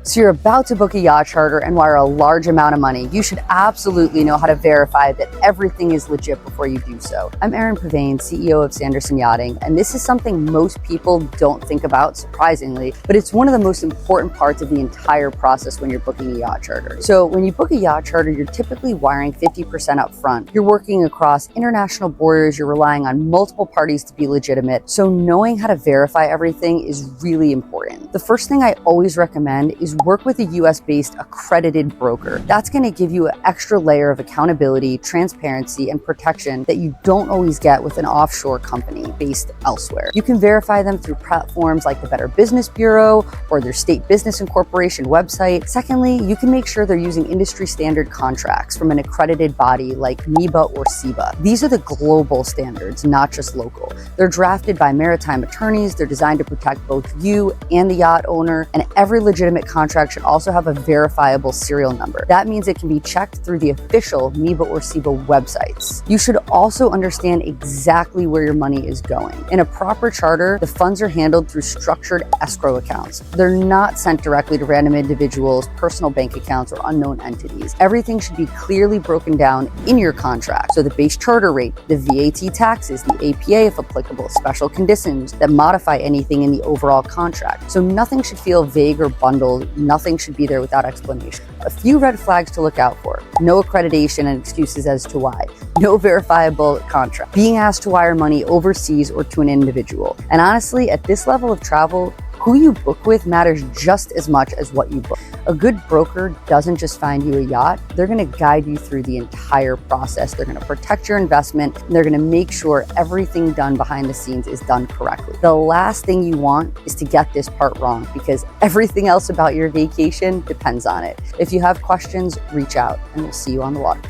So you're about to book a yacht charter and wire a large amount of money. You should absolutely know how to verify that everything is legit before you do so. I'm Erin Pavane, CEO of Sanderson Yachting, and this is something most people don't think about, surprisingly, but it's one of the most important parts of the entire process when you're booking a yacht charter. So when you book a yacht charter, you're typically wiring 50% up front. You're working across international borders, you're relying on multiple parties to be legitimate, so knowing how to verify everything is really important. The first thing I always recommend is work with a US-based accredited broker. That's going to give you an extra layer of accountability, transparency, and protection that you don't always get with an offshore company based elsewhere. You can verify them through platforms like the Better Business Bureau or their state business incorporation website. Secondly, you can make sure they're using industry standard contracts from an accredited body like MYBA or CYBA. These are the global standards, not just local. They're drafted by maritime attorneys. They're designed to protect both you and the yacht owner, and every legitimate contract should also have a verifiable serial number. That means it can be checked through the official MYBA or CYBA websites. You should also understand exactly where your money is going. In a proper charter, the funds are handled through structured escrow accounts. They're not sent directly to random individuals, personal bank accounts, or unknown entities. Everything should be clearly broken down in your contract. So the base charter rate, the VAT taxes, the APA if applicable, special conditions that modify anything in the overall contract. So nothing should feel vague or bundled. Nothing should be there without explanation. A few red flags to look out for: no accreditation and excuses as to why, no verifiable contract, being asked to wire money overseas or to an individual. And honestly, at this level of travel, who you book with matters just as much as what you book. A good broker doesn't just find you a yacht, they're gonna guide you through the entire process. They're gonna protect your investment, and they're gonna make sure everything done behind the scenes is done correctly. The last thing you want is to get this part wrong, because everything else about your vacation depends on it. If you have questions, reach out, and we'll see you on the water.